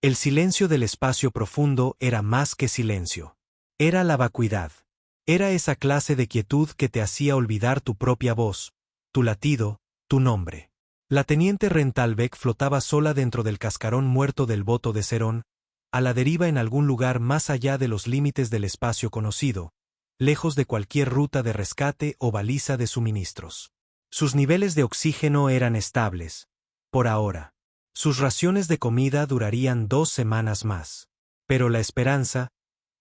El silencio del espacio profundo era más que silencio. Era la vacuidad. Era esa clase de quietud que te hacía olvidar tu propia voz, tu latido, tu nombre. La teniente Rentalbeck flotaba sola dentro del cascarón muerto del boto de Serón, a la deriva en algún lugar más allá de los límites del espacio conocido, lejos de cualquier ruta de rescate o baliza de suministros. Sus niveles de oxígeno eran estables, por ahora. Sus raciones de comida durarían 2 semanas más. Pero la esperanza,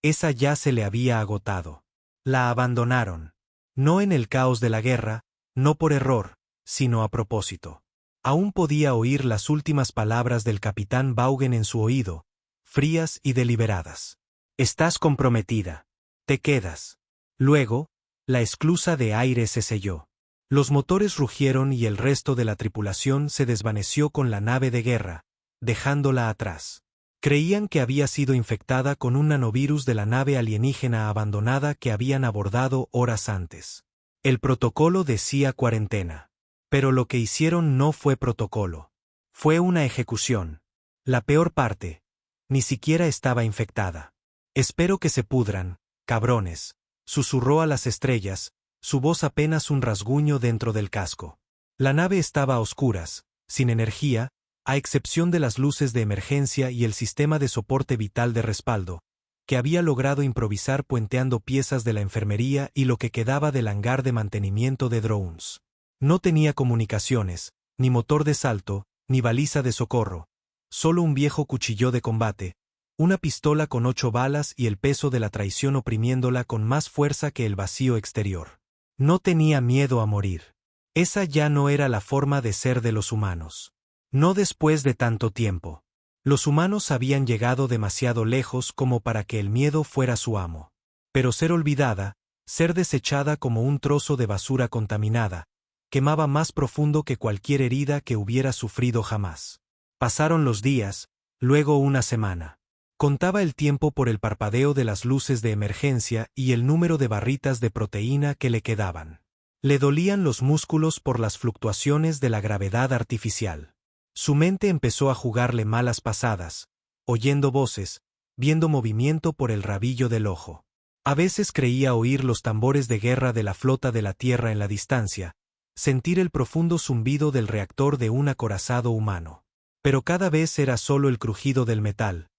esa ya se le había agotado. La abandonaron. No en el caos de la guerra, no por error, sino a propósito. Aún podía oír las últimas palabras del capitán Vaughan en su oído, frías y deliberadas. Estás comprometida. Te quedas. Luego, la esclusa de aire se selló. Los motores rugieron y el resto de la tripulación se desvaneció con la nave de guerra, dejándola atrás. Creían que había sido infectada con un nanovirus de la nave alienígena abandonada que habían abordado horas antes. El protocolo decía cuarentena. Pero lo que hicieron no fue protocolo. Fue una ejecución. La peor parte. Ni siquiera estaba infectada. Espero que se pudran, cabrones, susurró a las estrellas, su voz apenas un rasguño dentro del casco. La nave estaba a oscuras, sin energía, a excepción de las luces de emergencia y el sistema de soporte vital de respaldo, que había logrado improvisar puenteando piezas de la enfermería y lo que quedaba del hangar de mantenimiento de drones. No tenía comunicaciones, ni motor de salto, ni baliza de socorro, solo un viejo cuchillo de combate, una pistola con 8 balas y el peso de la traición oprimiéndola con más fuerza que el vacío exterior. No tenía miedo a morir. Esa ya no era la forma de ser de los humanos. No después de tanto tiempo. Los humanos habían llegado demasiado lejos como para que el miedo fuera su amo. Pero ser olvidada, ser desechada como un trozo de basura contaminada, quemaba más profundo que cualquier herida que hubiera sufrido jamás. Pasaron los días, luego una semana. Contaba el tiempo por el parpadeo de las luces de emergencia y el número de barritas de proteína que le quedaban. Le dolían los músculos por las fluctuaciones de la gravedad artificial. Su mente empezó a jugarle malas pasadas, oyendo voces, viendo movimiento por el rabillo del ojo. A veces creía oír los tambores de guerra de la flota de la Tierra en la distancia, sentir el profundo zumbido del reactor de un acorazado humano. Pero cada vez era solo el crujido del metal,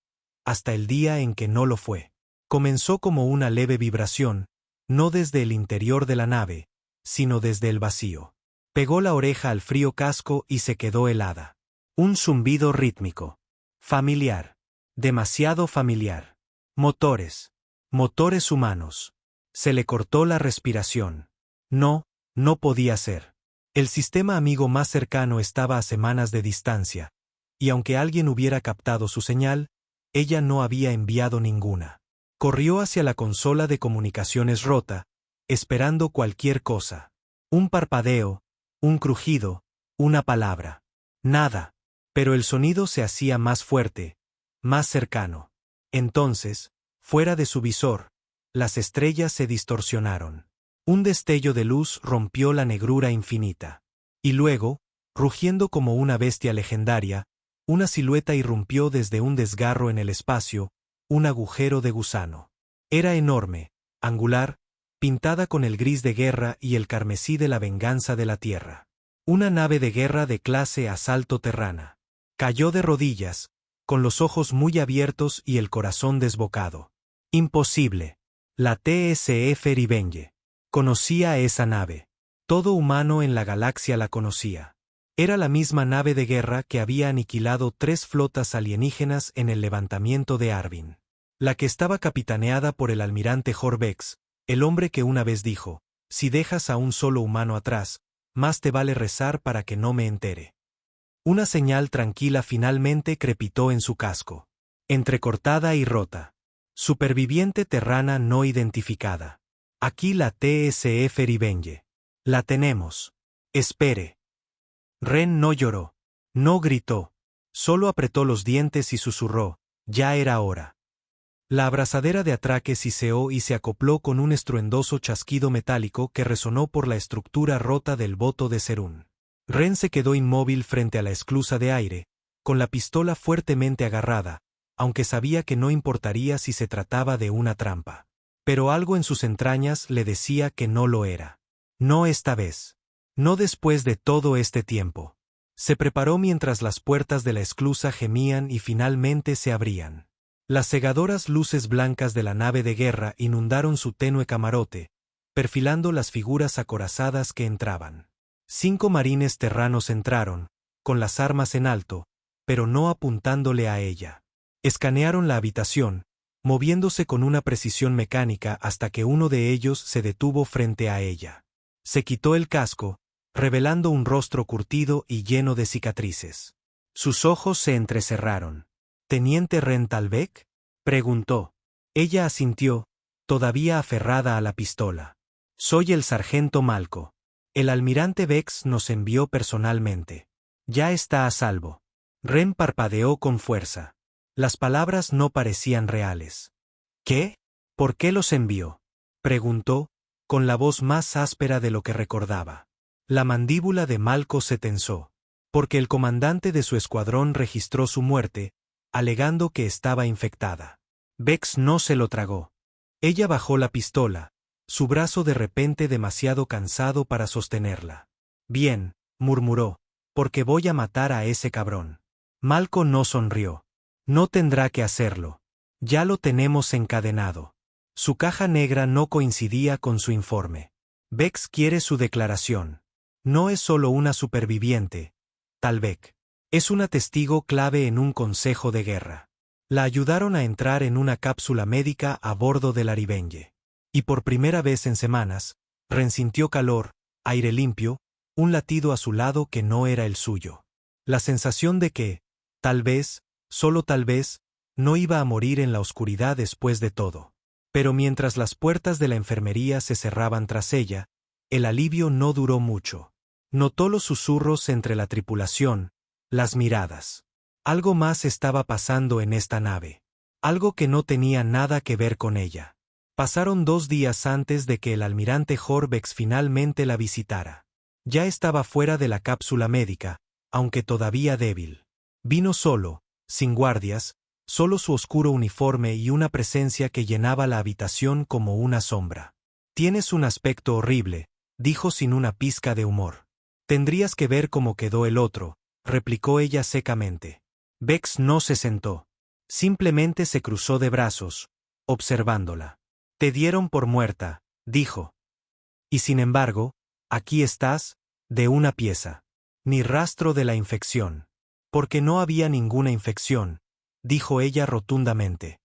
hasta el día en que no lo fue. Comenzó como una leve vibración, no desde el interior de la nave, sino desde el vacío. Pegó la oreja al frío casco y se quedó helada. Un zumbido rítmico. Familiar. Demasiado familiar. Motores. Motores humanos. Se le cortó la respiración. No podía ser. El sistema amigo más cercano estaba a semanas de distancia, y aunque alguien hubiera captado su señal, ella no había enviado ninguna. Corrió hacia la consola de comunicaciones rota, esperando cualquier cosa. Un parpadeo, un crujido, una palabra. Nada. Pero el sonido se hacía más fuerte, más cercano. Entonces, fuera de su visor, las estrellas se distorsionaron. Un destello de luz rompió la negrura infinita. Y luego, rugiendo como una bestia legendaria, una silueta irrumpió desde un desgarro en el espacio, un agujero de gusano. Era enorme, angular, pintada con el gris de guerra y el carmesí de la venganza de la Tierra. Una nave de guerra de clase asalto terrana. Cayó de rodillas, con los ojos muy abiertos y el corazón desbocado. Imposible. La TSF Revenge. Conocía esa nave. Todo humano en la galaxia la conocía. Era la misma nave de guerra que había aniquilado 3 flotas alienígenas en el levantamiento de Arvin. La que estaba capitaneada por el almirante Horbex, el hombre que una vez dijo, si dejas a un solo humano atrás, más te vale rezar para que no me entere. Una señal tranquila finalmente crepitó en su casco. Entrecortada y rota. Superviviente terrana no identificada. Aquí la TSF Revenge. La tenemos. Espere. Ren no lloró. No gritó. Solo apretó los dientes y susurró, ya era hora. La abrazadera de atraque siseó y se acopló con un estruendoso chasquido metálico que resonó por la estructura rota del boto de Serún. Ren se quedó inmóvil frente a la esclusa de aire, con la pistola fuertemente agarrada, aunque sabía que no importaría si se trataba de una trampa. Pero algo en sus entrañas le decía que no lo era. No esta vez. No después de todo este tiempo. Se preparó mientras las puertas de la esclusa gemían y finalmente se abrían. Las cegadoras luces blancas de la nave de guerra inundaron su tenue camarote, perfilando las figuras acorazadas que entraban. 5 marines terranos entraron, con las armas en alto, pero no apuntándole a ella. Escanearon la habitación, moviéndose con una precisión mecánica hasta que uno de ellos se detuvo frente a ella. Se quitó el casco, revelando un rostro curtido y lleno de cicatrices. Sus ojos se entrecerraron. «¿Teniente Rentalbeck?», preguntó. Ella asintió, todavía aferrada a la pistola. «Soy el sargento Malco. El almirante Vex nos envió personalmente. Ya está a salvo». Ren parpadeó con fuerza. Las palabras no parecían reales. «¿Qué? ¿Por qué los envió?», preguntó, con la voz más áspera de lo que recordaba. La mandíbula de Malco se tensó. Porque el comandante de su escuadrón registró su muerte, alegando que estaba infectada. Vex no se lo tragó. Ella bajó la pistola, su brazo de repente demasiado cansado para sostenerla. «Bien», murmuró, «porque voy a matar a ese cabrón». Malco no sonrió. «No tendrá que hacerlo. Ya lo tenemos encadenado». Su caja negra no coincidía con su informe. «Vex quiere su declaración. No es solo una superviviente, Talbeck. Es una testigo clave en un consejo de guerra». La ayudaron a entrar en una cápsula médica a bordo del Arivenge. Y por primera vez en semanas, Ren sintió calor, aire limpio, un latido a su lado que no era el suyo. La sensación de que, tal vez, solo tal vez, no iba a morir en la oscuridad después de todo. Pero mientras las puertas de la enfermería se cerraban tras ella, el alivio no duró mucho. Notó los susurros entre la tripulación, las miradas. Algo más estaba pasando en esta nave. Algo que no tenía nada que ver con ella. Pasaron 2 días antes de que el almirante Horbex finalmente la visitara. Ya estaba fuera de la cápsula médica, aunque todavía débil. Vino solo, sin guardias, solo su oscuro uniforme y una presencia que llenaba la habitación como una sombra. «Tienes un aspecto horrible», dijo sin una pizca de humor. «Tendrías que ver cómo quedó el otro», replicó ella secamente. Vex no se sentó. Simplemente se cruzó de brazos, observándola. «Te dieron por muerta», dijo. «Y sin embargo, aquí estás, de una pieza. Ni rastro de la infección». «Porque no había ninguna infección», dijo ella rotundamente.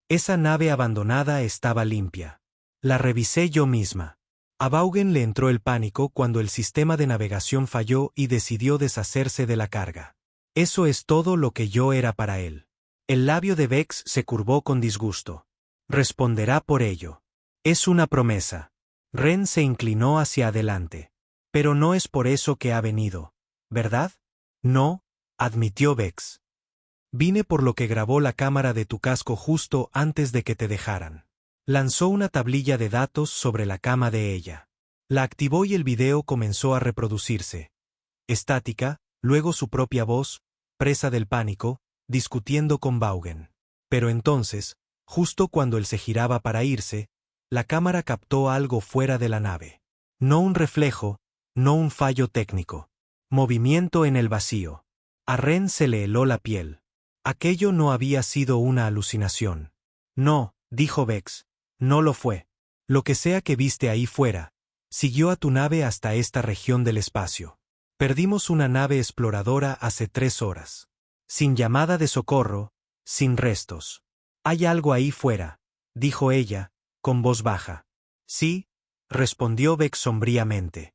«Esa nave abandonada estaba limpia. La revisé yo misma». A Vaughan le entró el pánico cuando el sistema de navegación falló y decidió deshacerse de la carga. Eso es todo lo que yo era para él. El labio de Vex se curvó con disgusto. «Responderá por ello. Es una promesa». Ren se inclinó hacia adelante. «Pero no es por eso que ha venido, ¿verdad?». «No», admitió Vex. «Vine por lo que grabó la cámara de tu casco justo antes de que te dejaran». Lanzó una tablilla de datos sobre la cama de ella. La activó y el video comenzó a reproducirse. Estática, luego su propia voz, presa del pánico, discutiendo con Vaughan. Pero entonces, justo cuando él se giraba para irse, la cámara captó algo fuera de la nave. No un reflejo, no un fallo técnico. Movimiento en el vacío. A Ren se le heló la piel. Aquello no había sido una alucinación. «No», dijo Vex, «no lo fue. Lo que sea que viste ahí fuera, siguió a tu nave hasta esta región del espacio. Perdimos una nave exploradora hace 3 horas. Sin llamada de socorro, sin restos. Hay algo ahí fuera», dijo ella, con voz baja. «Sí», respondió Vex sombríamente.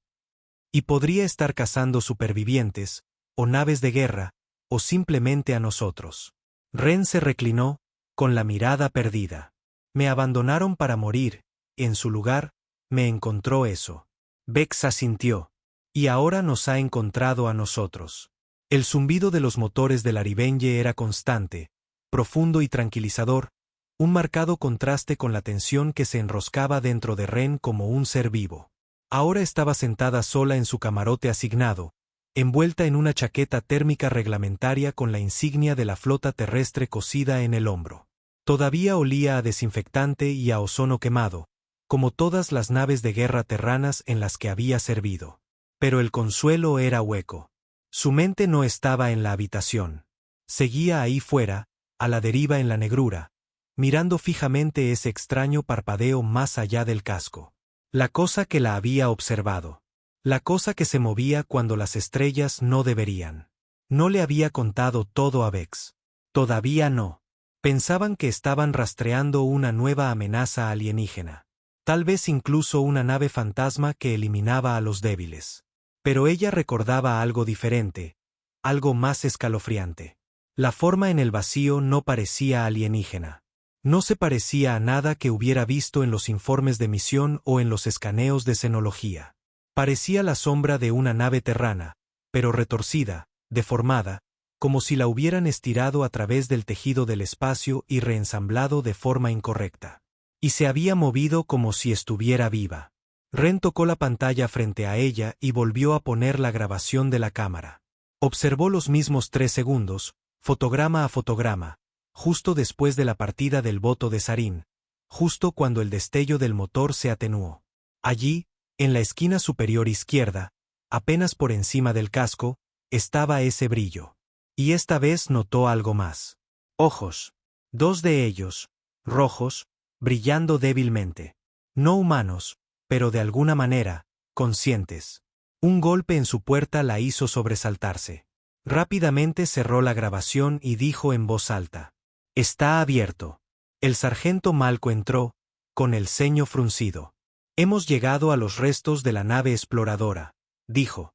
«Y podría estar cazando supervivientes, o naves de guerra, o simplemente a nosotros». Ren se reclinó, con la mirada perdida. «Me abandonaron para morir, en su lugar, me encontró eso». Vex asintió. «Y ahora nos ha encontrado a nosotros». El zumbido de los motores del Arivenge era constante, profundo y tranquilizador, un marcado contraste con la tensión que se enroscaba dentro de Ren como un ser vivo. Ahora estaba sentada sola en su camarote asignado, envuelta en una chaqueta térmica reglamentaria con la insignia de la flota terrestre cosida en el hombro. Todavía olía a desinfectante y a ozono quemado, como todas las naves de guerra terranas en las que había servido. Pero el consuelo era hueco. Su mente no estaba en la habitación. Seguía ahí fuera, a la deriva en la negrura, mirando fijamente ese extraño parpadeo más allá del casco. La cosa que la había observado. La cosa que se movía cuando las estrellas no deberían. No le había contado todo a Vex. Todavía no. Pensaban que estaban rastreando una nueva amenaza alienígena. Tal vez incluso una nave fantasma que eliminaba a los débiles. Pero ella recordaba algo diferente, algo más escalofriante. La forma en el vacío no parecía alienígena. No se parecía a nada que hubiera visto en los informes de misión o en los escaneos de xenología. Parecía la sombra de una nave terrana, pero retorcida, deformada, como si la hubieran estirado a través del tejido del espacio y reensamblado de forma incorrecta. Y se había movido como si estuviera viva. Ren tocó la pantalla frente a ella y volvió a poner la grabación de la cámara. Observó los mismos 3 segundos, fotograma a fotograma, justo después de la partida del voto de Sarin, justo cuando el destello del motor se atenuó. Allí, en la esquina superior izquierda, apenas por encima del casco, estaba ese brillo. Y esta vez notó algo más. Ojos. 2 de ellos, rojos, brillando débilmente. No humanos, pero de alguna manera, conscientes. Un golpe en su puerta la hizo sobresaltarse. Rápidamente cerró la grabación y dijo en voz alta: «Está abierto». El sargento Malco entró, con el ceño fruncido. «Hemos llegado a los restos de la nave exploradora», dijo.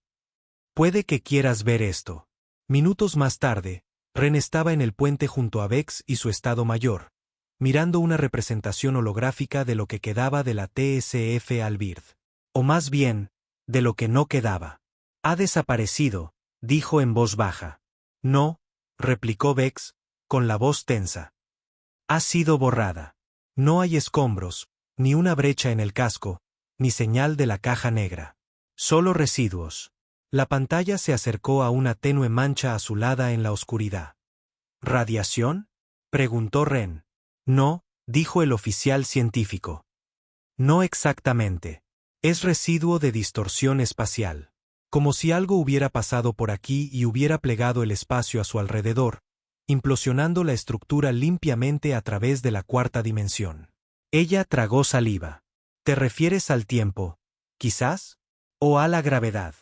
«Puede que quieras ver esto». Minutos más tarde, Ren estaba en el puente junto a Vex y su Estado Mayor, mirando una representación holográfica de lo que quedaba de la TSF Albird. O más bien, de lo que no quedaba. «Ha desaparecido», dijo en voz baja. «No», replicó Vex, con la voz tensa. «Ha sido borrada. No hay escombros, ni una brecha en el casco, ni señal de la caja negra. Solo residuos». La pantalla se acercó a una tenue mancha azulada en la oscuridad. «¿Radiación?», preguntó Ren. «No», dijo el oficial científico. «No exactamente. Es residuo de distorsión espacial. Como si algo hubiera pasado por aquí y hubiera plegado el espacio a su alrededor, implosionando la estructura limpiamente a través de la 4ª dimensión». Ella tragó saliva. «¿Te refieres al tiempo, quizás? ¿O a la gravedad?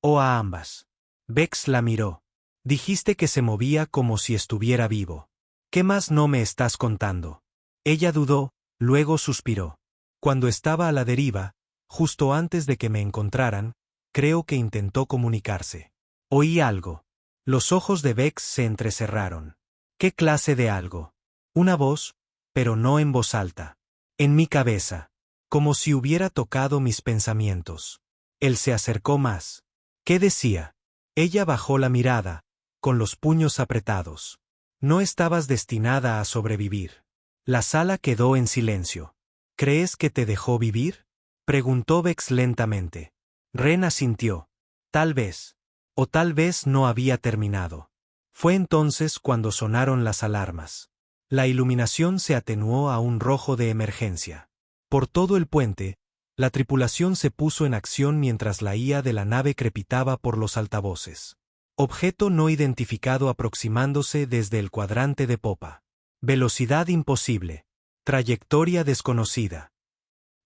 ¿O a ambas?». Vex la miró. «Dijiste que se movía como si estuviera vivo. ¿Qué más no me estás contando?». Ella dudó, luego suspiró. «Cuando estaba a la deriva, justo antes de que me encontraran, creo que intentó comunicarse. Oí algo». Los ojos de Vex se entrecerraron. «¿Qué clase de algo?». «Una voz, pero no en voz alta. En mi cabeza. Como si hubiera tocado mis pensamientos». Él se acercó más. «¿Qué decía?». Ella bajó la mirada, con los puños apretados. «No estabas destinada a sobrevivir». La sala quedó en silencio. «¿Crees que te dejó vivir?», preguntó Vex lentamente. Ren asintió. «Tal vez. O tal vez no había terminado». Fue entonces cuando sonaron las alarmas. La iluminación se atenuó a un rojo de emergencia. Por todo el puente, la tripulación se puso en acción mientras la IA de la nave crepitaba por los altavoces. Objeto no identificado aproximándose desde el cuadrante de popa. Velocidad imposible. Trayectoria desconocida.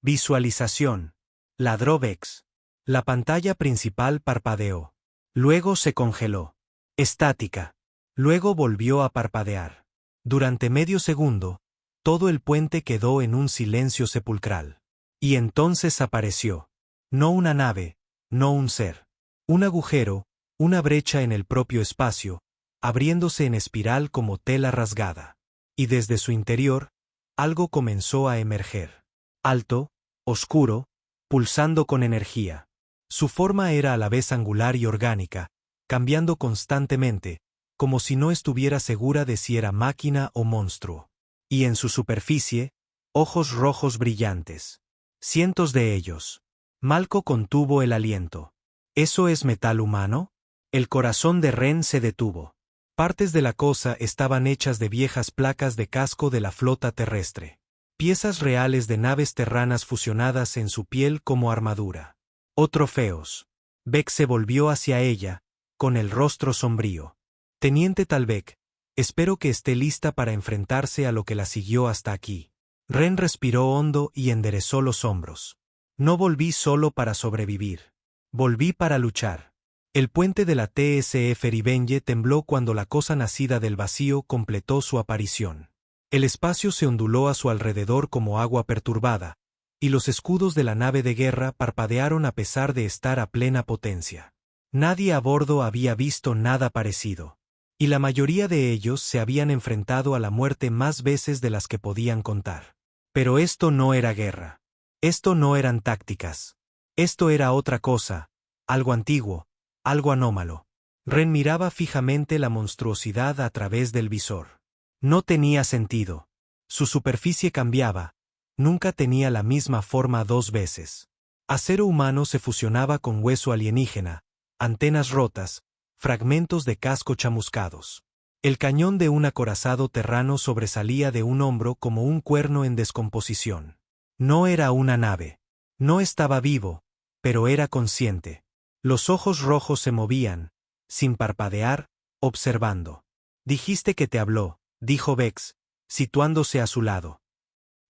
Visualización. Ladró Vex. La pantalla principal parpadeó. Luego se congeló. Estática. Luego volvió a parpadear. Durante medio segundo, todo el puente quedó en un silencio sepulcral. Y entonces apareció. No una nave, no un ser. Un agujero, una brecha en el propio espacio, abriéndose en espiral como tela rasgada. Y desde su interior, algo comenzó a emerger. Alto, oscuro, pulsando con energía. Su forma era a la vez angular y orgánica, cambiando constantemente, como si no estuviera segura de si era máquina o monstruo. Y en su superficie, ojos rojos brillantes. Cientos de ellos. Malco contuvo el aliento. ¿Eso es metal humano? El corazón de Ren se detuvo. Partes de la cosa estaban hechas de viejas placas de casco de la flota terrestre. Piezas reales de naves terranas fusionadas en su piel como armadura. ¡Oh trofeos! Beck se volvió hacia ella, con el rostro sombrío. Teniente Talbek, espero que esté lista para enfrentarse a lo que la siguió hasta aquí. Ren respiró hondo y enderezó los hombros. No volví solo para sobrevivir. Volví para luchar. El puente de la TSF Rivenge tembló cuando la cosa nacida del vacío completó su aparición. El espacio se onduló a su alrededor como agua perturbada, y los escudos de la nave de guerra parpadearon a pesar de estar a plena potencia. Nadie a bordo había visto nada parecido, y la mayoría de ellos se habían enfrentado a la muerte más veces de las que podían contar. Pero esto no era guerra. Esto no eran tácticas. Esto era otra cosa, algo antiguo, algo anómalo. Ren miraba fijamente la monstruosidad a través del visor. No tenía sentido. Su superficie cambiaba. Nunca tenía la misma forma dos veces. Acero humano se fusionaba con hueso alienígena, antenas rotas, fragmentos de casco chamuscados. El cañón de un acorazado terrano sobresalía de un hombro como un cuerno en descomposición. No era una nave. No estaba vivo, pero era consciente. Los ojos rojos se movían, sin parpadear, observando. Dijiste que te habló, dijo Vex, situándose a su lado.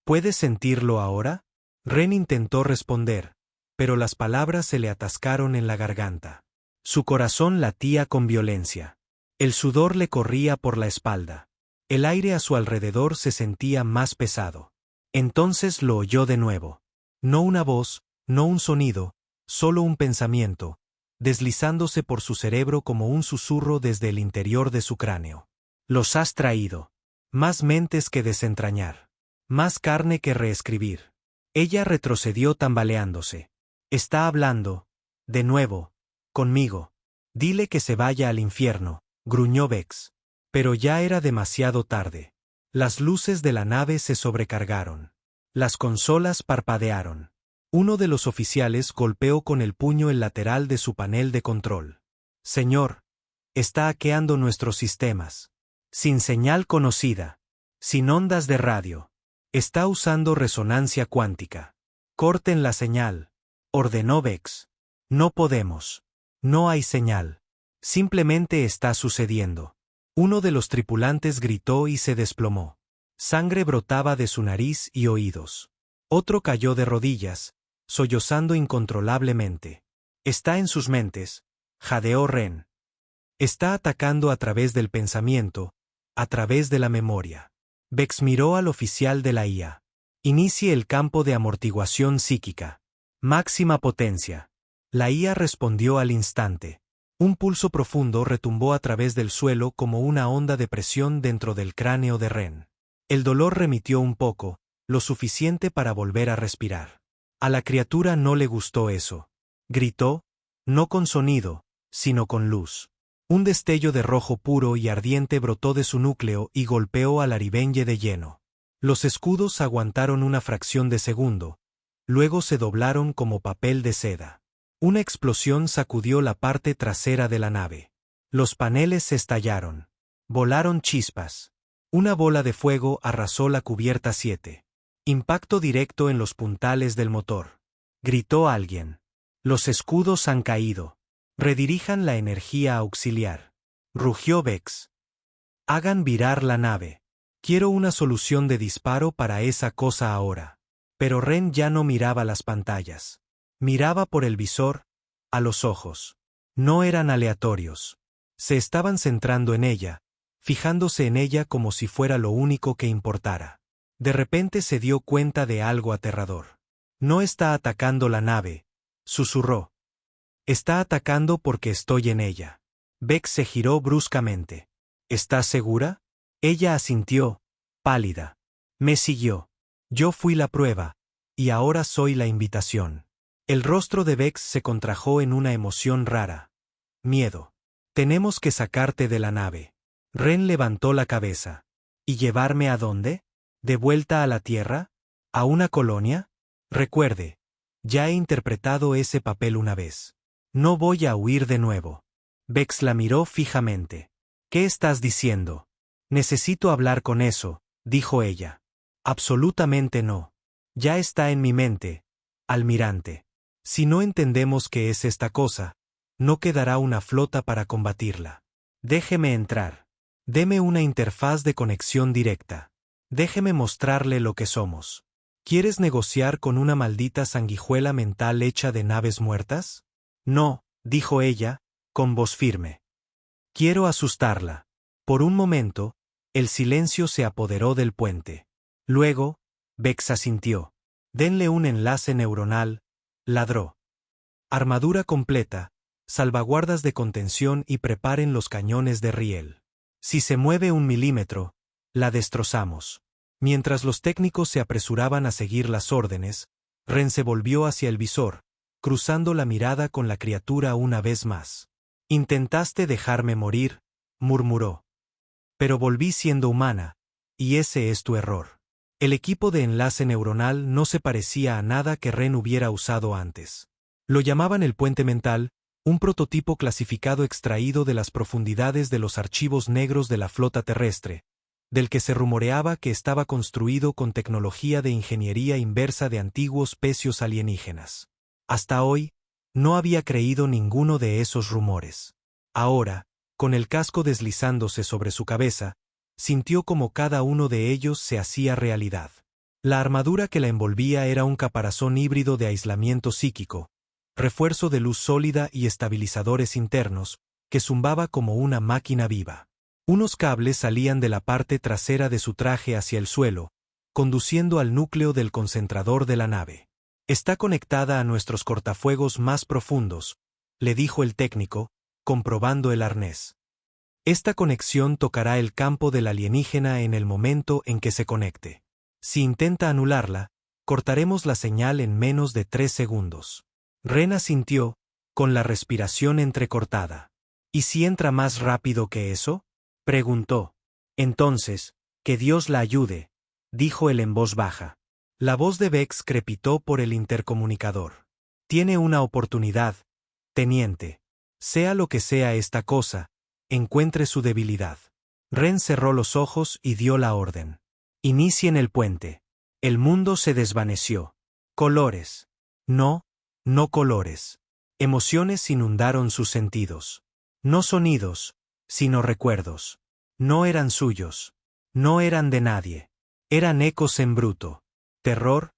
¿Puedes sentirlo ahora? Ren intentó responder, pero las palabras se le atascaron en la garganta. Su corazón latía con violencia. El sudor le corría por la espalda. El aire a su alrededor se sentía más pesado. Entonces lo oyó de nuevo. No una voz, no un sonido, solo un pensamiento, deslizándose por su cerebro como un susurro desde el interior de su cráneo. Los has traído. Más mentes que desentrañar. Más carne que reescribir. Ella retrocedió tambaleándose. Está hablando, de nuevo, conmigo. Dile que se vaya al infierno, gruñó Vex. Pero ya era demasiado tarde. Las luces de la nave se sobrecargaron. Las consolas parpadearon. Uno de los oficiales golpeó con el puño el lateral de su panel de control. Señor, está hackeando nuestros sistemas. Sin señal conocida. Sin ondas de radio. Está usando resonancia cuántica. Corten la señal, ordenó Vex. No podemos. No hay señal. Simplemente está sucediendo. Uno de los tripulantes gritó y se desplomó. Sangre brotaba de su nariz y oídos. Otro cayó de rodillas, sollozando incontrolablemente. Está en sus mentes, jadeó Ren. Está atacando a través del pensamiento, a través de la memoria. Vex miró al oficial de la IA. Inicie el campo de amortiguación psíquica. Máxima potencia. La IA respondió al instante. Un pulso profundo retumbó a través del suelo como una onda de presión dentro del cráneo de Ren. El dolor remitió un poco, lo suficiente para volver a respirar. A la criatura no le gustó eso. Gritó, no con sonido, sino con luz. Un destello de rojo puro y ardiente brotó de su núcleo y golpeó a la Rivenge de lleno. Los escudos aguantaron una fracción de segundo, luego se doblaron como papel de seda. Una explosión sacudió la parte trasera de la nave. Los paneles se estallaron. Volaron chispas. Una bola de fuego arrasó la cubierta 7. Impacto directo en los puntales del motor. Gritó alguien. Los escudos han caído. Redirijan la energía auxiliar. Rugió Vex. Hagan virar la nave. Quiero una solución de disparo para esa cosa ahora. Pero Ren ya no miraba las pantallas. Miraba por el visor, a los ojos. No eran aleatorios. Se estaban centrando en ella, fijándose en ella como si fuera lo único que importara. De repente se dio cuenta de algo aterrador. No está atacando la nave, susurró. Está atacando porque estoy en ella. Vex se giró bruscamente. ¿Estás segura? Ella asintió, pálida. Me siguió. Yo fui la prueba, y ahora soy la invitación. El rostro de Vex se contrajo en una emoción rara. Miedo. Tenemos que sacarte de la nave. Ren levantó la cabeza. ¿Y llevarme a dónde? ¿De vuelta a la Tierra? ¿A una colonia? Recuerde, ya he interpretado ese papel una vez. No voy a huir de nuevo. Bex la miró fijamente. ¿Qué estás diciendo? Necesito hablar con eso, dijo ella. Absolutamente no. Ya está en mi mente, almirante. Si no entendemos qué es esta cosa, no quedará una flota para combatirla. Déjeme entrar. Deme una interfaz de conexión directa. Déjeme mostrarle lo que somos. ¿Quieres negociar con una maldita sanguijuela mental hecha de naves muertas? No, dijo ella, con voz firme. Quiero asustarla. Por un momento, el silencio se apoderó del puente. Luego, Bex asintió. Denle un enlace neuronal, ladró. Armadura completa, salvaguardas de contención y preparen los cañones de riel. Si se mueve 1 milímetro, la destrozamos. Mientras los técnicos se apresuraban a seguir las órdenes, Ren se volvió hacia el visor, cruzando la mirada con la criatura una vez más. Intentaste dejarme morir, murmuró. Pero volví siendo humana, y ese es tu error. El equipo de enlace neuronal no se parecía a nada que Ren hubiera usado antes. Lo llamaban el puente mental, un prototipo clasificado extraído de las profundidades de los archivos negros de la flota terrestre, del que se rumoreaba que estaba construido con tecnología de ingeniería inversa de antiguos pecios alienígenas. Hasta hoy, no había creído ninguno de esos rumores. Ahora, con el casco deslizándose sobre su cabeza, sintió como cada uno de ellos se hacía realidad. La armadura que la envolvía era un caparazón híbrido de aislamiento psíquico, refuerzo de luz sólida y estabilizadores internos, que zumbaba como una máquina viva. Unos cables salían de la parte trasera de su traje hacia el suelo, conduciendo al núcleo del concentrador de la nave. Está conectada a nuestros cortafuegos más profundos, le dijo el técnico, comprobando el arnés. Esta conexión tocará el campo del alienígena en el momento en que se conecte. Si intenta anularla, cortaremos la señal en menos de 3 segundos. Ren asintió, con la respiración entrecortada. ¿Y si entra más rápido que eso? Preguntó. Entonces, que Dios la ayude, dijo él en voz baja. La voz de Bex crepitó por el intercomunicador. Tiene una oportunidad, teniente. Sea lo que sea esta cosa, encuentre su debilidad. Ren cerró los ojos y dio la orden. Inicien el puente. El mundo se desvaneció. Colores. No colores. Emociones inundaron sus sentidos. No sonidos, sino recuerdos. No eran suyos. No eran de nadie. Eran ecos en bruto. Terror,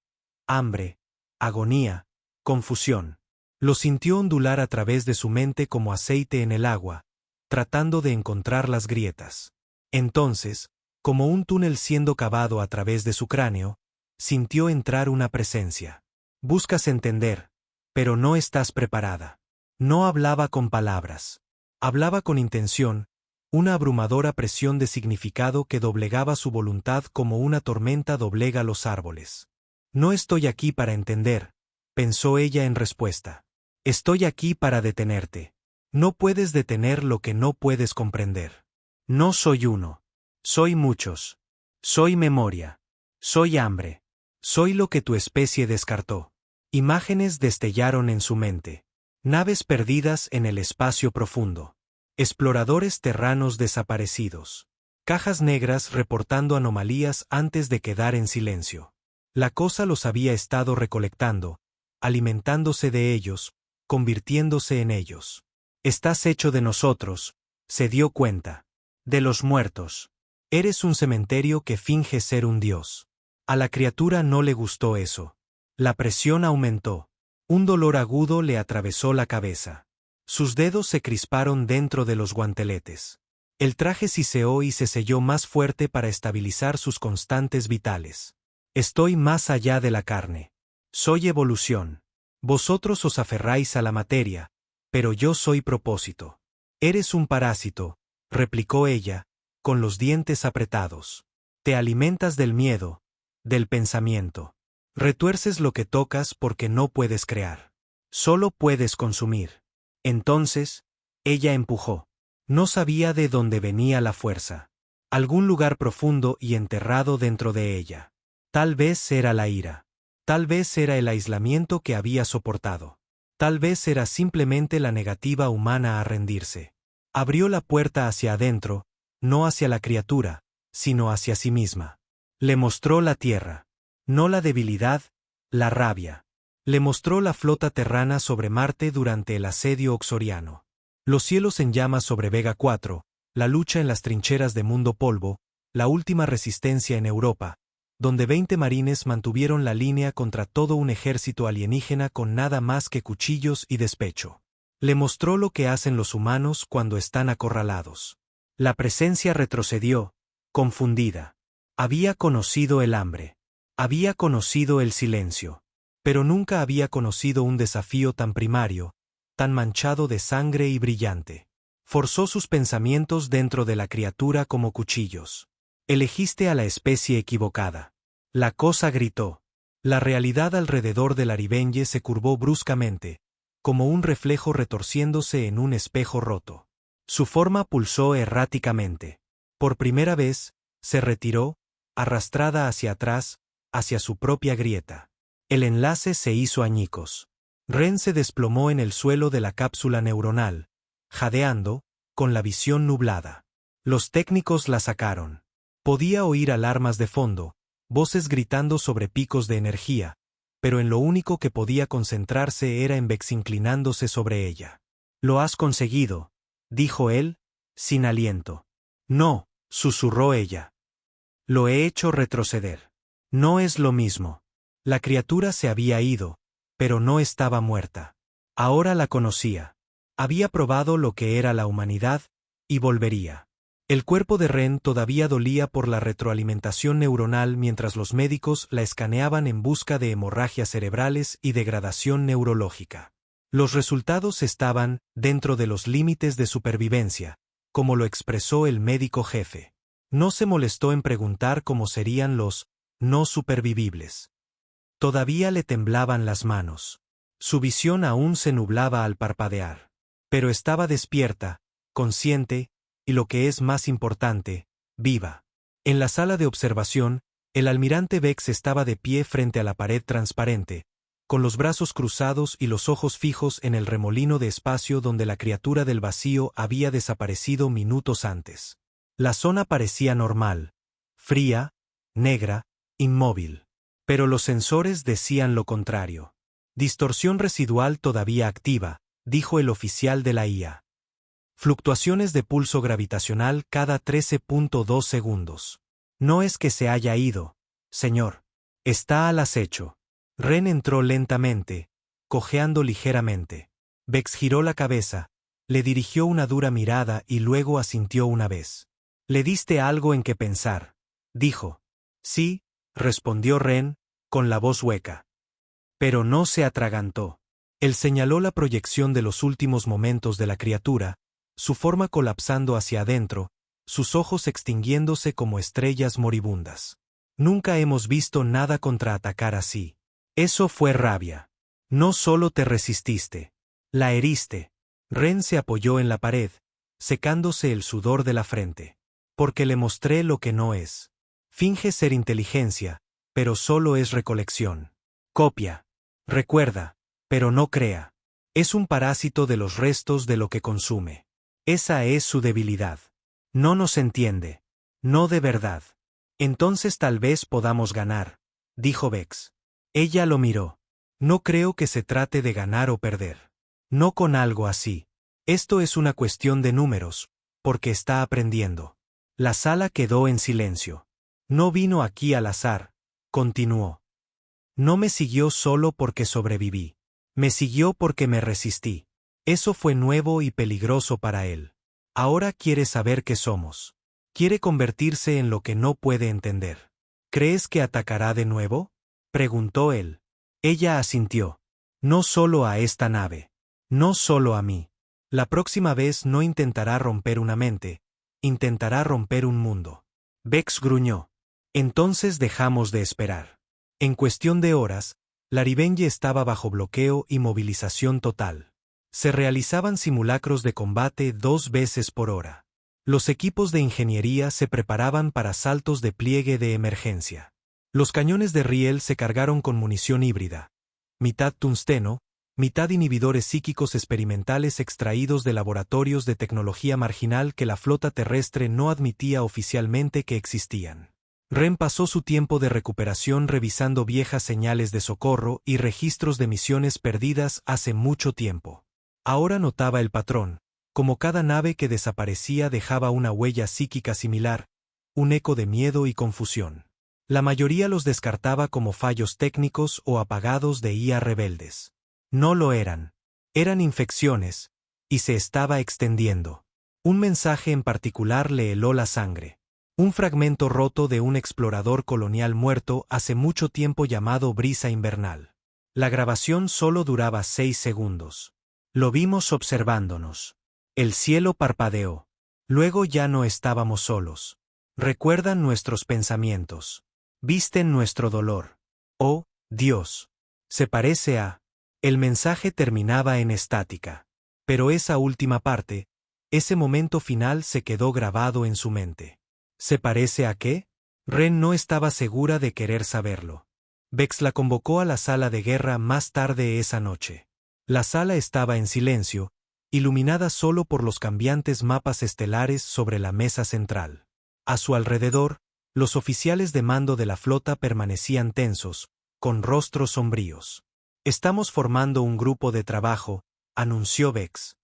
hambre, agonía, confusión. Lo sintió ondular a través de su mente como aceite en el agua, tratando de encontrar las grietas. Entonces, como un túnel siendo cavado a través de su cráneo, sintió entrar una presencia. Buscas entender, pero no estás preparada. No hablaba con palabras. Hablaba con intención, una abrumadora presión de significado que doblegaba su voluntad como una tormenta doblega los árboles. No estoy aquí para entender, pensó ella en respuesta. Estoy aquí para detenerte. No puedes detener lo que no puedes comprender. No soy uno. Soy muchos. Soy memoria. Soy hambre. Soy lo que tu especie descartó. Imágenes destellaron en su mente. Naves perdidas en el espacio profundo. Exploradores terranos desaparecidos. Cajas negras reportando anomalías antes de quedar en silencio. La cosa los había estado recolectando, alimentándose de ellos, convirtiéndose en ellos. Estás hecho de nosotros, se dio cuenta. De los muertos. Eres un cementerio que finge ser un dios. A la criatura no le gustó eso. La presión aumentó. Un dolor agudo le atravesó la cabeza. Sus dedos se crisparon dentro de los guanteletes. El traje siseó y se selló más fuerte para estabilizar sus constantes vitales. Estoy más allá de la carne. Soy evolución. Vosotros os aferráis a la materia, pero yo soy propósito. Eres un parásito, replicó ella, con los dientes apretados. Te alimentas del miedo, del pensamiento. Retuerces lo que tocas porque no puedes crear. Solo puedes consumir. Entonces, ella empujó. No sabía de dónde venía la fuerza. Algún lugar profundo y enterrado dentro de ella. Tal vez era la ira. Tal vez era el aislamiento que había soportado. Tal vez era simplemente la negativa humana a rendirse. Abrió la puerta hacia adentro, no hacia la criatura, sino hacia sí misma. Le mostró la tierra. No la debilidad, la rabia. Le mostró la flota terrana sobre Marte durante el asedio oxoriano. Los cielos en llamas sobre Vega 4, la lucha en las trincheras de Mundo Polvo, la última resistencia en Europa, donde 20 marines mantuvieron la línea contra todo un ejército alienígena con nada más que cuchillos y despecho. Le mostró lo que hacen los humanos cuando están acorralados. La presencia retrocedió, confundida. Había conocido el hambre. Había conocido el silencio. Pero nunca había conocido un desafío tan primario, tan manchado de sangre y brillante. Forzó sus pensamientos dentro de la criatura como cuchillos. Elegiste a la especie equivocada. La cosa gritó. La realidad alrededor del Arivenge se curvó bruscamente, como un reflejo retorciéndose en un espejo roto. Su forma pulsó erráticamente. Por primera vez, se retiró, arrastrada hacia atrás, hacia su propia grieta. El enlace se hizo añicos. Ren se desplomó en el suelo de la cápsula neuronal, jadeando, con la visión nublada. Los técnicos la sacaron. Podía oír alarmas de fondo, voces gritando sobre picos de energía, pero en lo único que podía concentrarse era en Vex inclinándose sobre ella. «Lo has conseguido», dijo él, sin aliento. «No», susurró ella. «Lo he hecho retroceder. No es lo mismo». La criatura se había ido, pero no estaba muerta. Ahora la conocía. Había probado lo que era la humanidad, y volvería. El cuerpo de Ren todavía dolía por la retroalimentación neuronal mientras los médicos la escaneaban en busca de hemorragias cerebrales y degradación neurológica. Los resultados estaban dentro de los límites de supervivencia, como lo expresó el médico jefe. No se molestó en preguntar cómo serían los no supervivibles. Todavía le temblaban las manos. Su visión aún se nublaba al parpadear. Pero estaba despierta, consciente, y lo que es más importante, viva. En la sala de observación, el almirante Vex estaba de pie frente a la pared transparente, con los brazos cruzados y los ojos fijos en el remolino de espacio donde la criatura del vacío había desaparecido minutos antes. La zona parecía normal, fría, negra, inmóvil. Pero los sensores decían lo contrario. Distorsión residual todavía activa, dijo el oficial de la IA. Fluctuaciones de pulso gravitacional cada 13.2 segundos. No es que se haya ido, señor. Está al acecho. Ren entró lentamente, cojeando ligeramente. Vex giró la cabeza, le dirigió una dura mirada y luego asintió una vez. «Le diste algo en que pensar», dijo. «Sí», respondió Ren, con la voz hueca. Pero no se atragantó. Él señaló la proyección de los últimos momentos de la criatura, su forma colapsando hacia adentro, sus ojos extinguiéndose como estrellas moribundas. Nunca hemos visto nada contraatacar así. Eso fue rabia. No solo te resististe. La heriste. Ren se apoyó en la pared, secándose el sudor de la frente. Porque le mostré lo que no es. Finge ser inteligencia, pero solo es recolección. Copia. Recuerda, pero no crea. Es un parásito de los restos de lo que consume. Esa es su debilidad. No nos entiende. No de verdad. Entonces tal vez podamos ganar, dijo Vex. Ella lo miró. No creo que se trate de ganar o perder. No con algo así. Esto es una cuestión de números, porque está aprendiendo. La sala quedó en silencio. No vino aquí al azar, continuó. No me siguió solo porque sobreviví. Me siguió porque me resistí. Eso fue nuevo y peligroso para él. Ahora quiere saber qué somos. Quiere convertirse en lo que no puede entender. ¿Crees que atacará de nuevo?, preguntó él. Ella asintió. No solo a esta nave. No solo a mí. La próxima vez no intentará romper una mente. Intentará romper un mundo. Vex gruñó. Entonces dejamos de esperar. En cuestión de horas, la Arivenge estaba bajo bloqueo y movilización total. Se realizaban simulacros de combate 2 veces por hora. Los equipos de ingeniería se preparaban para saltos de pliegue de emergencia. Los cañones de riel se cargaron con munición híbrida, mitad tungsteno, mitad inhibidores psíquicos experimentales extraídos de laboratorios de tecnología marginal que la flota terrestre no admitía oficialmente que existían. Ren pasó su tiempo de recuperación revisando viejas señales de socorro y registros de misiones perdidas hace mucho tiempo. Ahora notaba el patrón, como cada nave que desaparecía dejaba una huella psíquica similar, un eco de miedo y confusión. La mayoría los descartaba como fallos técnicos o apagados de IA rebeldes. No lo eran. Eran infecciones, y se estaba extendiendo. Un mensaje en particular le heló la sangre. Un fragmento roto de un explorador colonial muerto hace mucho tiempo llamado Brisa Invernal. La grabación solo duraba 6 segundos. Lo vimos observándonos. El cielo parpadeó. Luego ya no estábamos solos. Recuerdan nuestros pensamientos. Visten nuestro dolor. Oh, Dios. Se parece a... El mensaje terminaba en estática. Pero esa última parte, ese momento final se quedó grabado en su mente. ¿Se parece a qué? Ren no estaba segura de querer saberlo. Vex la convocó a la sala de guerra más tarde esa noche. La sala estaba en silencio, iluminada solo por los cambiantes mapas estelares sobre la mesa central. A su alrededor, los oficiales de mando de la flota permanecían tensos, con rostros sombríos. «Estamos formando un grupo de trabajo», anunció Vex.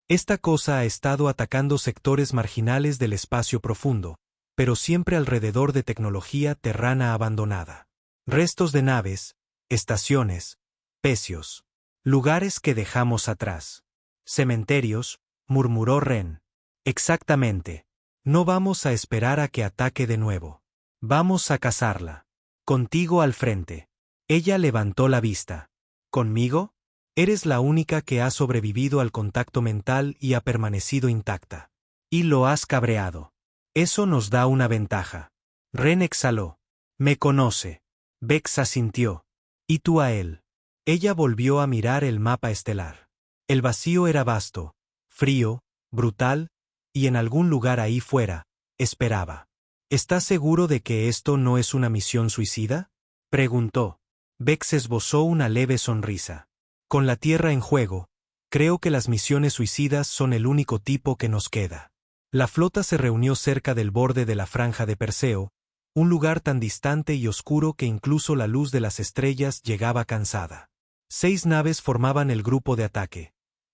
«Esta cosa ha estado atacando sectores marginales del espacio profundo, pero siempre alrededor de tecnología terrana abandonada. Restos de naves, estaciones, pecios, lugares que dejamos atrás. Cementerios», murmuró Ren. «Exactamente. No vamos a esperar a que ataque de nuevo. Vamos a cazarla. Contigo al frente». Ella levantó la vista. «¿Conmigo? Eres la única que ha sobrevivido al contacto mental y ha permanecido intacta. Y lo has cabreado. Eso nos da una ventaja». Ren exhaló. «Me conoce». Vex asintió. «¿Y tú a él?» Ella volvió a mirar el mapa estelar. El vacío era vasto, frío, brutal, y en algún lugar ahí fuera, esperaba. «¿Estás seguro de que esto no es una misión suicida?», preguntó. Vex esbozó una leve sonrisa. «Con la Tierra en juego, creo que las misiones suicidas son el único tipo que nos queda». La flota se reunió cerca del borde de la franja de Perseo, un lugar tan distante y oscuro que incluso la luz de las estrellas llegaba cansada. 6 naves formaban el grupo de ataque.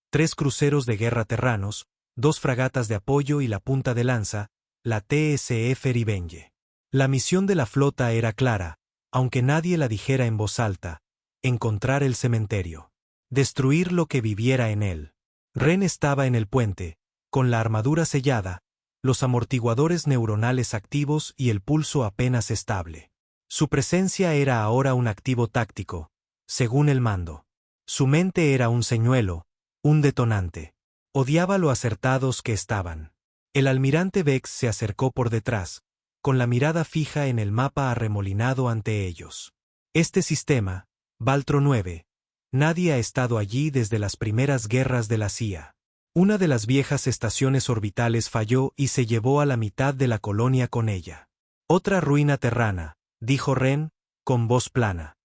3 cruceros de guerra terranos, 2 fragatas de apoyo y la punta de lanza, la TSF Revenge. La misión de la flota era clara, aunque nadie la dijera en voz alta: encontrar el cementerio. Destruir lo que viviera en él. Ren estaba en el puente, con la armadura sellada, los amortiguadores neuronales activos y el pulso apenas estable. Su presencia era ahora un activo táctico, según el mando. Su mente era un señuelo, un detonante. Odiaba lo acertados que estaban. El almirante Vex se acercó por detrás, con la mirada fija en el mapa arremolinado ante ellos. Este sistema, Valtro 9, nadie ha estado allí desde las primeras guerras de la CIA. Una de las viejas estaciones orbitales falló y se llevó a la mitad de la colonia con ella. Otra ruina terrana, dijo Ren, con voz plana.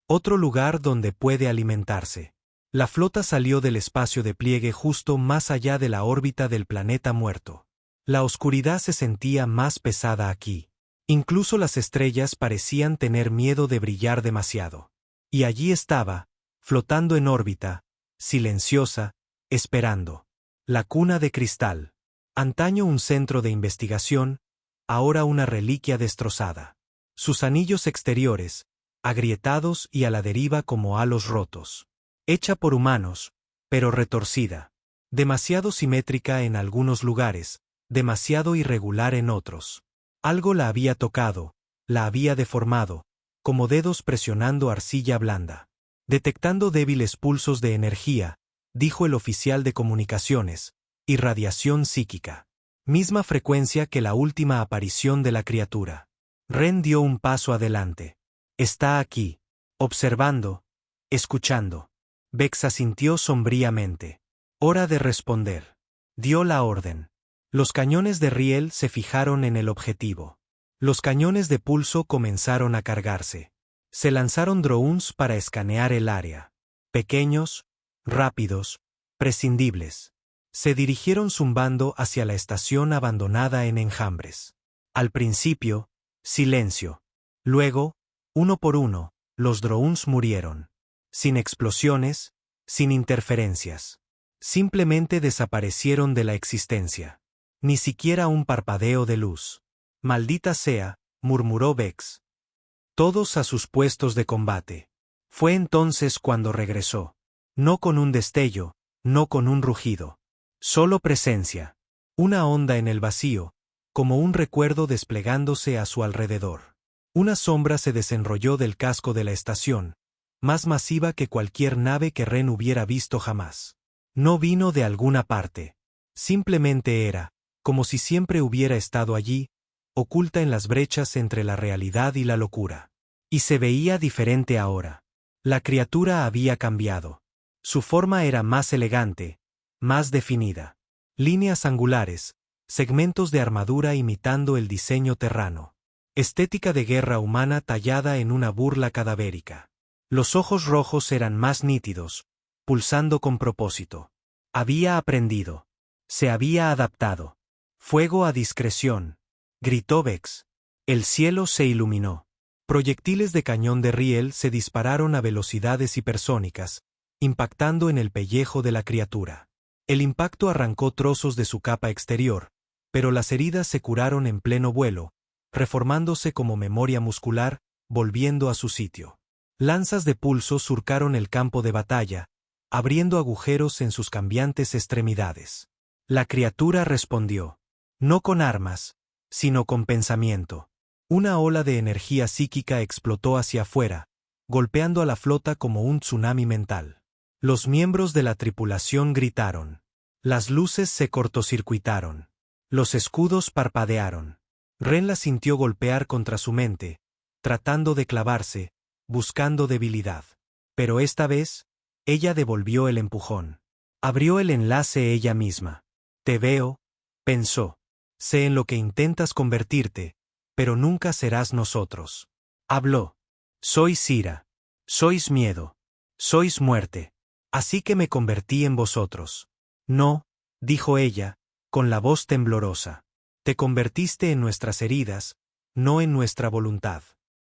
Otro lugar donde puede alimentarse. La flota salió del espacio de pliegue justo más allá de la órbita del planeta muerto. La oscuridad se sentía más pesada aquí. Incluso las estrellas parecían tener miedo de brillar demasiado. Y allí estaba, flotando en órbita, silenciosa, esperando. La cuna de cristal. Antaño un centro de investigación, ahora una reliquia destrozada. Sus anillos exteriores, agrietados y a la deriva como halos rotos. Hecha por humanos, pero retorcida. Demasiado simétrica en algunos lugares, demasiado irregular en otros. Algo la había tocado, la había deformado, como dedos presionando arcilla blanda. Detectando débiles pulsos de energía, dijo el oficial de comunicaciones, irradiación psíquica. Misma frecuencia que la última aparición de la criatura. Ren dio un paso adelante. Está aquí, observando, escuchando. Vex asintió sombríamente. Hora de responder. Dio la orden. Los cañones de riel se fijaron en el objetivo. Los cañones de pulso comenzaron a cargarse. Se lanzaron drones para escanear el área. pequeños, rápidos, prescindibles. Se dirigieron zumbando hacia la estación abandonada en enjambres. Al principio, silencio. Luego, uno por uno, los drones murieron. Sin explosiones, sin interferencias. Simplemente desaparecieron de la existencia. Ni siquiera un parpadeo de luz. Maldita sea, murmuró Vex. Todos a sus puestos de combate. Fue entonces cuando regresó. No con un destello, no con un rugido. Solo presencia. Una onda en el vacío, como un recuerdo desplegándose a su alrededor. Una sombra se desenrolló del casco de la estación, más masiva que cualquier nave que Ren hubiera visto jamás. No vino de alguna parte. Simplemente era, como si siempre hubiera estado allí, oculta en las brechas entre la realidad y la locura. Y se veía diferente ahora. La criatura había cambiado. Su forma era más elegante, más definida. Líneas angulares, segmentos de armadura imitando el diseño terrano. Estética de guerra humana tallada en una burla cadavérica. Los ojos rojos eran más nítidos, pulsando con propósito. Había aprendido. Se había adaptado. Fuego a discreción, gritó Vex. El cielo se iluminó. Proyectiles de cañón de riel se dispararon a velocidades hipersónicas, impactando en el pellejo de la criatura. El impacto arrancó trozos de su capa exterior, pero las heridas se curaron en pleno vuelo, reformándose como memoria muscular, volviendo a su sitio. Lanzas de pulso surcaron el campo de batalla, abriendo agujeros en sus cambiantes extremidades. La criatura respondió. No con armas, sino con pensamiento. Una ola de energía psíquica explotó hacia afuera, golpeando a la flota como un tsunami mental. Los miembros de la tripulación gritaron. Las luces se cortocircuitaron. Los escudos parpadearon. Ren la sintió golpear contra su mente, tratando de clavarse, buscando debilidad. Pero esta vez, ella devolvió el empujón. Abrió el enlace ella misma. Te veo, pensó. Sé en lo que intentas convertirte, pero nunca serás nosotros. Habló. Sois ira. Sois miedo. Sois muerte. Así que me convertí en vosotros. No, dijo ella, con la voz temblorosa. Te convertiste en nuestras heridas, no en nuestra voluntad.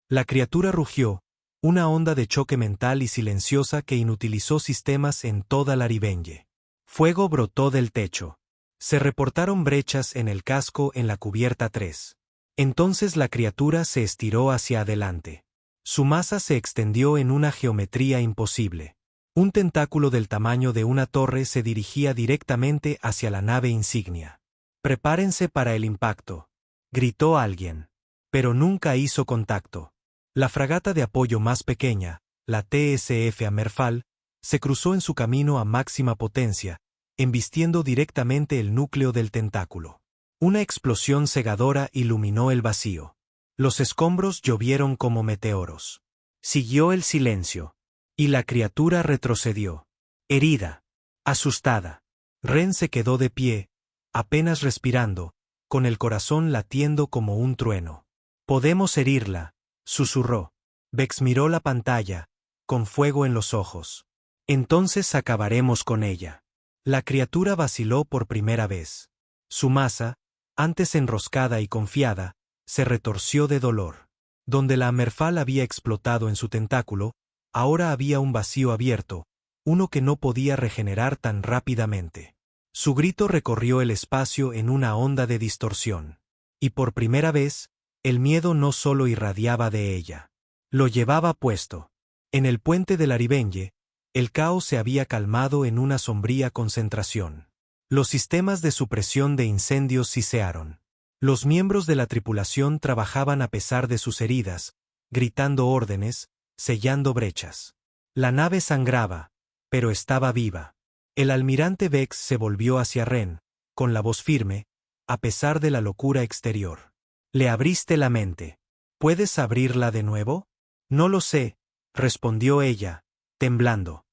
La criatura rugió, una onda de choque mental y silenciosa que inutilizó sistemas en toda la Rivenge. Fuego brotó del techo. Se reportaron brechas en el casco en la cubierta 3. Entonces la criatura se estiró hacia adelante. Su masa se extendió en una geometría imposible. Un tentáculo del tamaño de una torre se dirigía directamente hacia la nave insignia. Prepárense para el impacto, gritó alguien. Pero nunca hizo contacto. La fragata de apoyo más pequeña, la TSF Amerfal, se cruzó en su camino a máxima potencia, embistiendo directamente el núcleo del tentáculo. Una explosión cegadora iluminó el vacío. Los escombros llovieron como meteoros. Siguió el silencio. Y la criatura retrocedió. Herida. Asustada. Ren se quedó de pie, apenas respirando, con el corazón latiendo como un trueno. Podemos herirla, susurró. Vex miró la pantalla, con fuego en los ojos. Entonces acabaremos con ella. La criatura vaciló por primera vez. Su masa, antes enroscada y confiada, se retorció de dolor. Donde la Amerfal había explotado en su tentáculo, ahora había un vacío abierto, uno que no podía regenerar tan rápidamente. Su grito recorrió el espacio en una onda de distorsión. Y por primera vez, el miedo no solo irradiaba de ella. Lo llevaba puesto. En el puente de la Rivenge, el caos se había calmado en una sombría concentración. Los sistemas de supresión de incendios sisearon. Los miembros de la tripulación trabajaban a pesar de sus heridas, gritando órdenes, sellando brechas. La nave sangraba, pero estaba viva. El almirante Vex se volvió hacia Ren, con la voz firme, a pesar de la locura exterior. Le abriste la mente. ¿Puedes abrirla de nuevo? No lo sé, respondió ella, temblando.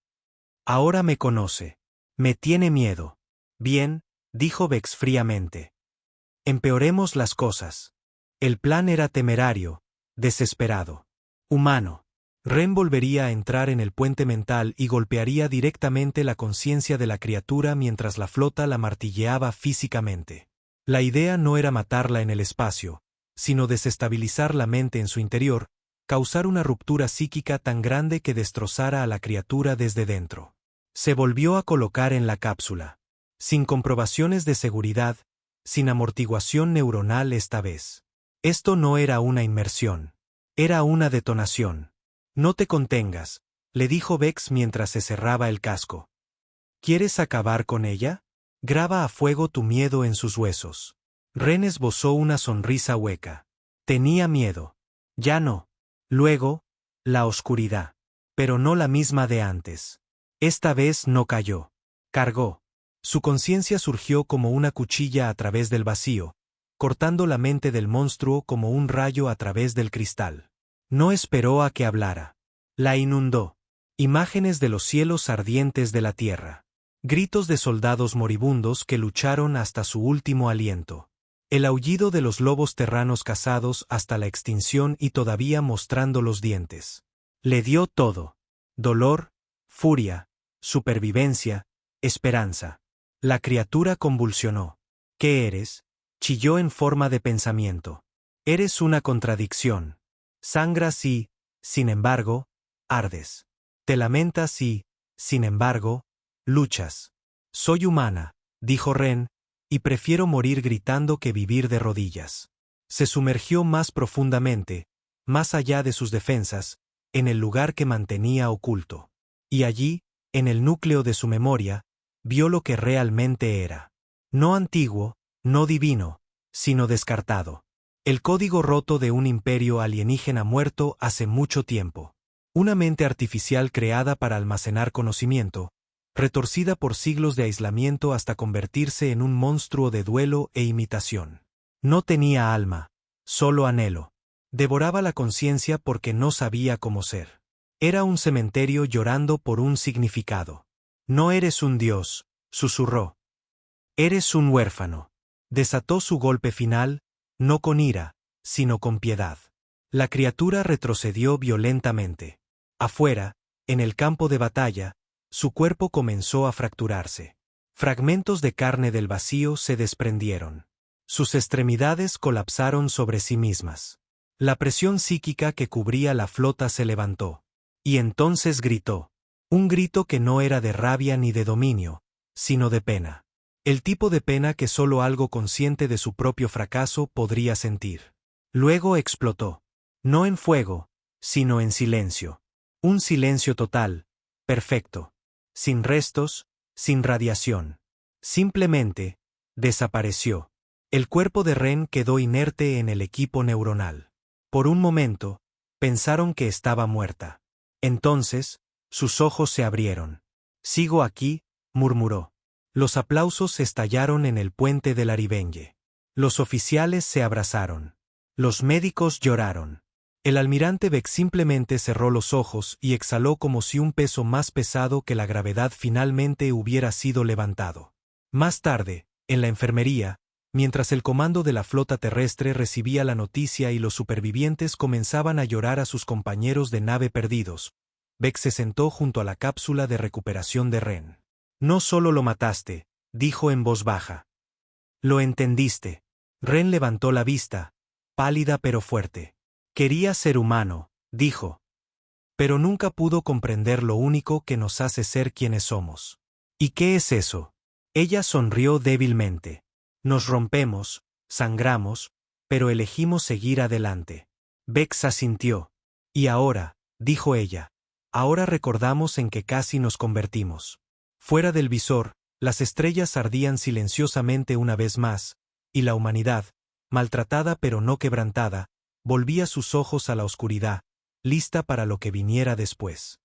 Ahora me conoce. Me tiene miedo. Bien, dijo Vex fríamente. Empeoremos las cosas. El plan era temerario, desesperado. Humano. Ren volvería a entrar en el puente mental y golpearía directamente la conciencia de la criatura mientras la flota la martilleaba físicamente. La idea no era matarla en el espacio, sino desestabilizar la mente en su interior, causar una ruptura psíquica tan grande que destrozara a la criatura desde dentro. Se volvió a colocar en la cápsula. Sin comprobaciones de seguridad, sin amortiguación neuronal esta vez. Esto no era una inmersión. Era una detonación. No te contengas, le dijo Vex mientras se cerraba el casco. ¿Quieres acabar con ella? Graba a fuego tu miedo en sus huesos. Ren esbozó una sonrisa hueca. Tenía miedo. Ya no. Luego, la oscuridad. Pero no la misma de antes. Esta vez no cayó. Cargó. Su conciencia surgió como una cuchilla a través del vacío, cortando la mente del monstruo como un rayo a través del cristal. No esperó a que hablara. La inundó. Imágenes de los cielos ardientes de la tierra. Gritos de soldados moribundos que lucharon hasta su último aliento. El aullido de los lobos terranos cazados hasta la extinción y todavía mostrando los dientes. Le dio todo. Dolor, furia, supervivencia, esperanza. La criatura convulsionó. ¿Qué eres? Chilló en forma de pensamiento. Eres una contradicción. Sangras y, sin embargo, ardes. Te lamentas y, sin embargo, luchas. Soy humana, dijo Ren, y prefiero morir gritando que vivir de rodillas. Se sumergió más profundamente, más allá de sus defensas, en el lugar que mantenía oculto. Y allí, en el núcleo de su memoria, vio lo que realmente era. No antiguo, no divino, sino descartado. El código roto de un imperio alienígena muerto hace mucho tiempo. Una mente artificial creada para almacenar conocimiento, retorcida por siglos de aislamiento hasta convertirse en un monstruo de duelo e imitación. No tenía alma, solo anhelo. Devoraba la conciencia porque no sabía cómo ser. Era un cementerio llorando por un significado. No eres un dios, susurró. Eres un huérfano. Desató su golpe final, no con ira, sino con piedad. La criatura retrocedió violentamente. Afuera, en el campo de batalla, su cuerpo comenzó a fracturarse. Fragmentos de carne del vacío se desprendieron. Sus extremidades colapsaron sobre sí mismas. La presión psíquica que cubría la flota se levantó. Y entonces gritó. Un grito que no era de rabia ni de dominio, sino de pena. El tipo de pena que solo algo consciente de su propio fracaso podría sentir. Luego explotó. No en fuego, sino en silencio. Un silencio total, perfecto. Sin restos, sin radiación. Simplemente, desapareció. El cuerpo de Ren quedó inerte en el equipo neuronal. Por un momento, pensaron que estaba muerta. Entonces, sus ojos se abrieron. Sigo aquí, murmuró. Los aplausos estallaron en el puente del Aribengue. Los oficiales se abrazaron. Los médicos lloraron. El almirante Beck simplemente cerró los ojos y exhaló como si un peso más pesado que la gravedad finalmente hubiera sido levantado. Más tarde, en la enfermería, mientras el comando de la flota terrestre recibía la noticia y los supervivientes comenzaban a llorar a sus compañeros de nave perdidos, Beck se sentó junto a la cápsula de recuperación de Ren. No solo lo mataste, dijo en voz baja. Lo entendiste. Ren levantó la vista, pálida pero fuerte. Quería ser humano, dijo. Pero nunca pudo comprender lo único que nos hace ser quienes somos. ¿Y qué es eso? Ella sonrió débilmente. Nos rompemos, sangramos, pero elegimos seguir adelante. Beck asintió. Y ahora, dijo ella, ahora recordamos en que casi nos convertimos. Fuera del visor, las estrellas ardían silenciosamente una vez más, y la humanidad, maltratada pero no quebrantada, volvía sus ojos a la oscuridad, lista para lo que viniera después.